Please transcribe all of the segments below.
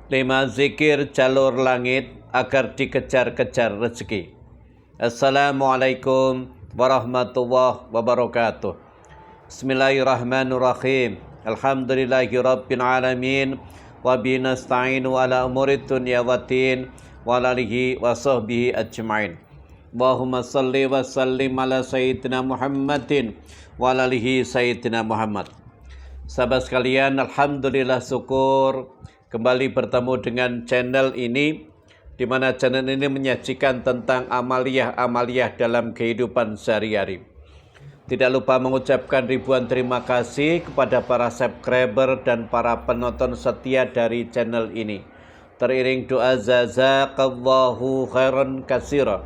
5 zikir jalur langit agar dikejar-kejar rezeki. Assalamualaikum warahmatullahi wabarakatuh. Bismillahirrahmanirrahim. Alhamdulillahi rabbil alamin. Wa bihi nasta'inu ala umurid dunya waddin wa alihi wa sahbihi ajma'in. Allahumma salli wa sallim ala sayyidina Muhammadin wa alihi sayyidina Muhammad. Sahabat sekalian, alhamdulillah syukur kembali bertemu dengan channel ini, di mana channel ini menyajikan tentang amaliyah-amaliyah dalam kehidupan sehari-hari. Tidak lupa mengucapkan ribuan terima kasih kepada para subscriber dan para penonton setia dari channel ini. Teriring doa jazakallahu khairan katsira.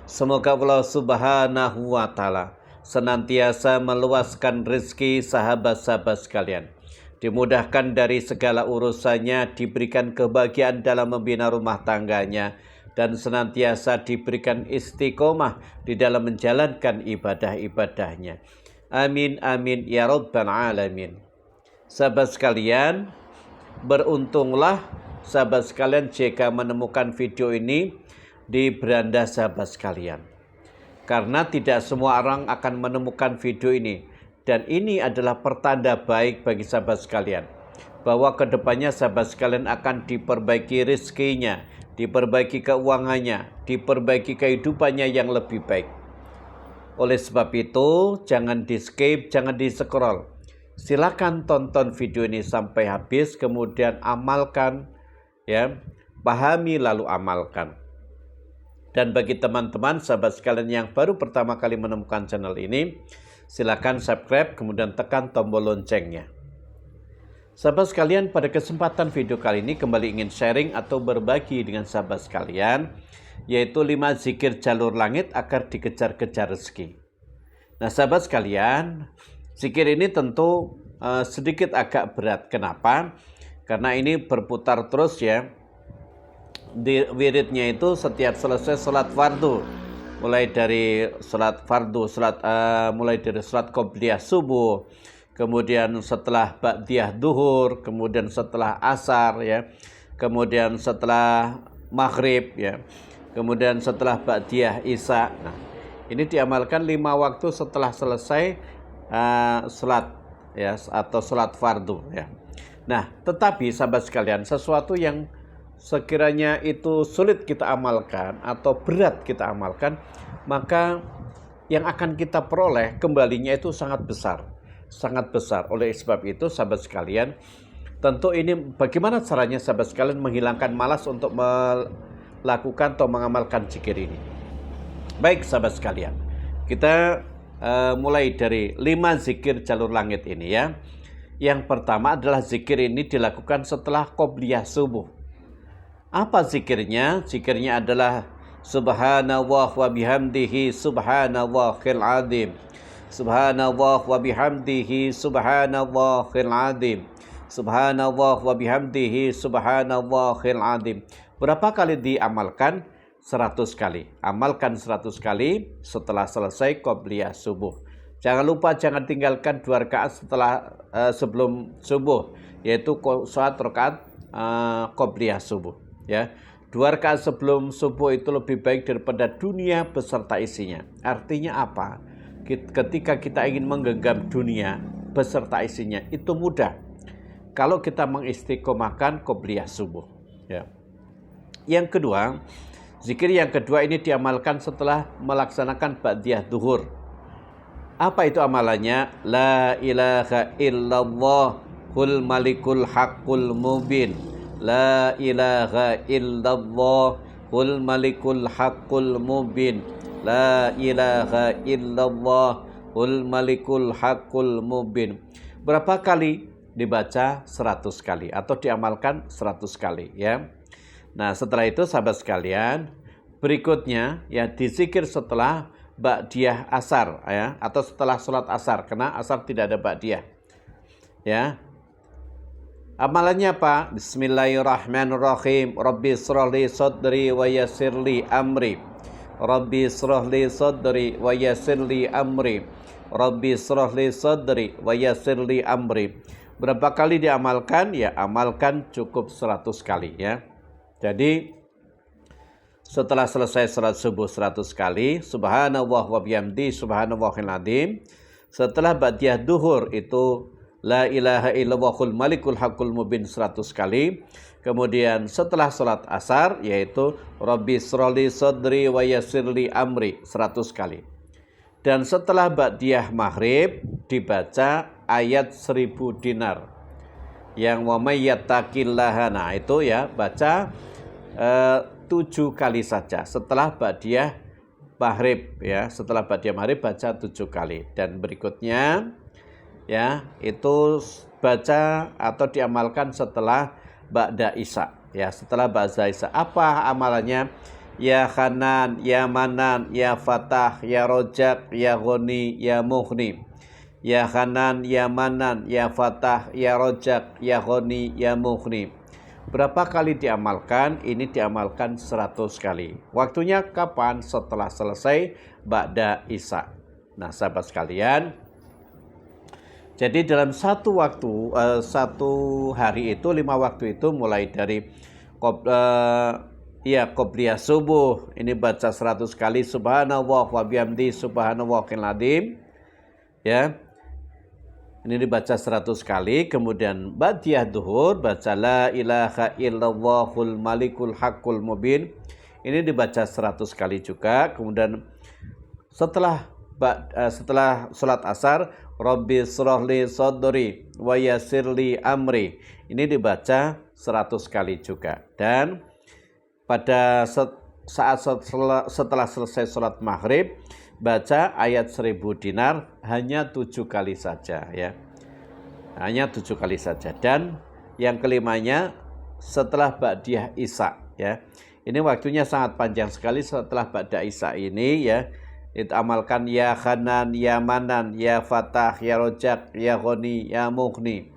Semoga Allah Subhanahu wa taala senantiasa meluaskan rezeki sahabat-sahabat sekalian, dimudahkan dari segala urusannya, diberikan kebahagiaan dalam membina rumah tangganya, dan senantiasa diberikan istiqomah di dalam menjalankan ibadah-ibadahnya. Amin, amin, ya rabbal alamin. Sahabat sekalian, beruntunglah sahabat sekalian jika menemukan video ini di beranda sahabat sekalian. Karena tidak semua orang akan menemukan video ini. Dan ini adalah pertanda baik bagi sahabat sekalian, bahwa kedepannya sahabat sekalian akan diperbaiki rezekinya, diperbaiki keuangannya, diperbaiki kehidupannya yang lebih baik. Oleh sebab itu, jangan di skip, jangan di scroll. Silakan tonton video ini sampai habis, kemudian amalkan, ya, pahami lalu amalkan. Dan bagi teman-teman sahabat sekalian yang baru pertama kali menemukan channel ini, silakan subscribe, kemudian tekan tombol loncengnya. Sahabat sekalian, pada kesempatan video kali ini kembali ingin sharing atau berbagi dengan sahabat sekalian, yaitu 5 zikir jalur langit agar dikejar-kejar rezeki. Nah sahabat sekalian, zikir ini tentu sedikit agak berat. Kenapa? Karena ini berputar terus ya. Di wiridnya itu setiap selesai sholat fardu, mulai dari sholat fardu, mulai dari sholat qobliyah subuh, kemudian setelah ba'diyah duhur, kemudian setelah asar, ya, kemudian setelah maghrib, ya, kemudian setelah ba'diyah isya. Nah, ini diamalkan 5 waktu setelah selesai sholat, ya, atau sholat fardu, ya. Nah, tetapi sahabat sekalian, sesuatu yang sekiranya itu sulit kita amalkan atau berat kita amalkan, maka yang akan kita peroleh kembalinya itu sangat besar, sangat besar. Oleh sebab itu sahabat sekalian, tentu ini bagaimana caranya sahabat sekalian menghilangkan malas untuk melakukan atau mengamalkan zikir ini. Baik sahabat sekalian, kita mulai dari 5 zikir jalur langit ini ya. Yang pertama adalah zikir ini dilakukan setelah qobliyah subuh. Apa zikirnya? Zikirnya adalah subhanallah wa bihamdihi subhanallahil azim. Subhanallah wa bihamdihi subhanallahil azim. Subhanallah wa bihamdihi subhanallahil azim. Berapa kali diamalkan? 100 kali. Amalkan 100 kali setelah selesai qobliyah subuh. Jangan lupa, jangan tinggalkan 2 rakaat setelah sebelum subuh, yaitu sholat rakaat qobliyah subuh. Ya, 2 rakaat sebelum subuh itu lebih baik daripada dunia beserta isinya. Artinya apa? Ketika kita ingin menggenggam dunia beserta isinya itu mudah kalau kita mengistiqomahkan qobliyah subuh. Ya. Yang kedua, zikir yang kedua ini diamalkan setelah melaksanakan ba'diyah duhur. Apa itu amalannya? La ilaha illallahul malikul haqqul mubin. La ilaha illallahul malikul haqqul mubin. La ilaha illallahul malikul haqqul mubin. Berapa kali dibaca? 100 kali atau diamalkan 100 kali ya. Nah, setelah itu sahabat sekalian, berikutnya ya dizikir setelah ba'diyah asar ya, atau setelah sholat asar, karena asar tidak ada ba'diyah. Ya. Amalannya apa? Bismillahirrahmanirrahim. Rabbi shrahli sadri wa yassirli amri. Rabbi shrahli sadri wa yassirli amri. Rabbi shrahli sadri wa yassirli amri. Berapa kali diamalkan? Ya, amalkan cukup 100 kali ya. Jadi setelah selesai salat subuh 100 kali, subhanallah wa bihamdi subhanallahil azim. Setelah ba'diyah duhur itu la ilaha illallahul malikul haqqul mubin 100 kali. Kemudian setelah salat asar yaitu rabbi shrali sadri wa yassirli amri 100 kali. Dan setelah ba'diyah maghrib dibaca ayat 1000 dinar. Yang wa may yattaqillaha, nah itu ya baca 7 kali saja setelah ba'diyah maghrib ya. Setelah ba'diyah maghrib baca 7 kali. Dan berikutnya ya itu baca atau diamalkan setelah ba'da isya ya. Setelah ba'da isya apa amalannya? Ya Hanan, ya Manan, ya Fatah, ya Rojak, ya Ghani, ya Mughni. Ya Hanan, ya Manan, ya Fatah, ya Rojak, ya Ghani, ya Mughni. Berapa kali diamalkan? Ini diamalkan 100 kali. Waktunya kapan? Setelah selesai ba'da isya. Nah, sahabat sekalian, jadi dalam satu hari itu 5 waktu itu mulai dari qobliyah subuh ini baca 100 kali subhanallah wa bihamdi subhanallahil azim ya. Ini dibaca 100 kali. Kemudian ba'diyah duhur baca la ilaha illallahul malikul haqqul mubin. Ini dibaca 100 kali juga. Kemudian setelah salat asar rabbi shrahli sadri wa yassirli amri. Ini dibaca 100 kali juga. Dan pada saat setelah selesai sholat maghrib baca ayat 1000 dinar hanya 7 kali saja ya. Hanya 7 kali saja. Dan yang kelimanya setelah ba'diyah isya ya. Ini waktunya sangat panjang sekali. Setelah ba'da isya ini ya, itu amalkan ya Hanan, ya Manan, ya Fatah, ya Rojak, ya Ghani, ya Mughni.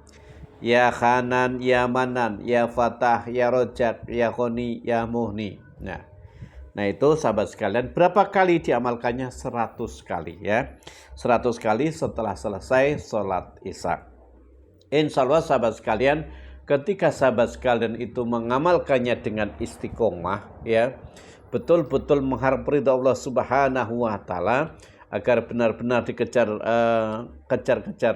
Ya Hanan, ya Manan, ya Fatah, ya Rojak, ya Ghani, ya Mughni. Nah itu sahabat sekalian, berapa kali diamalkannya? 100 kali ya. 100 kali setelah selesai sholat isya. Insya Allah sahabat sekalian, ketika sahabat sekalian itu mengamalkannya dengan istiqomah ya, betul-betul mengharap ridha Allah Subhanahu wa taala agar benar-benar kejar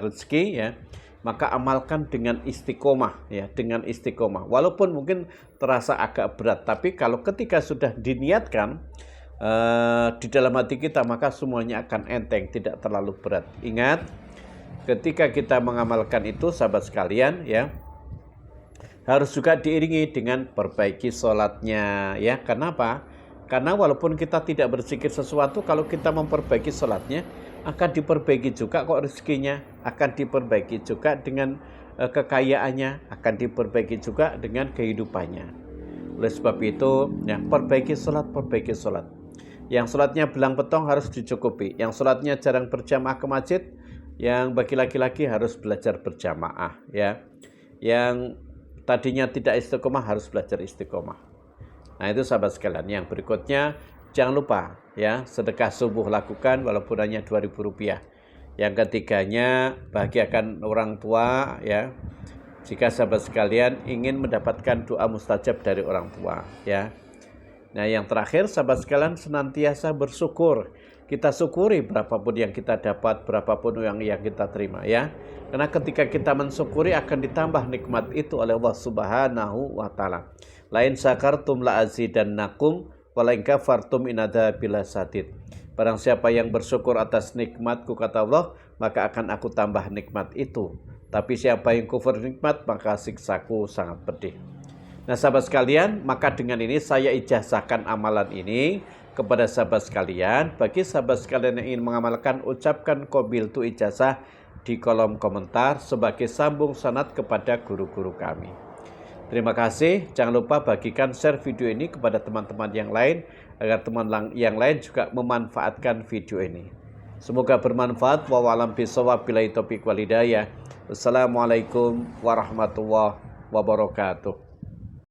rezeki ya, maka amalkan dengan istiqomah ya, dengan istiqomah. Walaupun mungkin terasa agak berat, tapi kalau ketika sudah diniatkan di dalam hati kita, maka semuanya akan enteng, tidak terlalu berat. Ingat, ketika kita mengamalkan itu sahabat sekalian ya, harus juga diiringi dengan perbaiki sholatnya ya. Kenapa? Karena walaupun kita tidak berzikir sesuatu, kalau kita memperbaiki sholatnya, akan diperbaiki juga kok rezekinya, akan diperbaiki juga dengan kekayaannya, akan diperbaiki juga dengan kehidupannya. Oleh sebab itu, ya, perbaiki sholat. Yang sholatnya belang betong harus dicukupi. Yang sholatnya jarang berjamaah ke masjid, yang bagi laki-laki harus belajar berjamaah. Ya. Yang tadinya tidak istiqomah harus belajar istiqomah. Nah itu sahabat sekalian. Yang berikutnya, jangan lupa ya, sedekah subuh lakukan walaupun hanya Rp2.000. Yang ketiganya, bahagiakan orang tua ya. Jika sahabat sekalian ingin mendapatkan doa mustajab dari orang tua ya. Nah yang terakhir sahabat sekalian, senantiasa bersyukur. Kita syukuri berapapun yang kita dapat, berapapun yang kita terima ya. Karena ketika kita mensyukuri akan ditambah nikmat itu oleh Allah Subhanahu wa taala. Lain syakartum la azidannakum wa lain kafartum inadzabil sadid. Barang siapa yang bersyukur atas nikmatku kata Allah, maka akan aku tambah nikmat itu. Tapi siapa yang kufur nikmat, maka siksaku sangat pedih. Nah sahabat sekalian, maka dengan ini saya ijazahkan amalan ini kepada sahabat sekalian. Bagi sahabat sekalian yang ingin mengamalkan, ucapkan qabiltu ijazah di kolom komentar sebagai sambung sanad kepada guru-guru kami. Terima kasih. Jangan lupa bagikan share video ini kepada teman-teman yang lain agar teman yang lain juga memanfaatkan video ini. Semoga bermanfaat. Wallahualam bishawab. Billahi taufiq wal hidayah. Wassalamualaikum warahmatullahi wabarakatuh.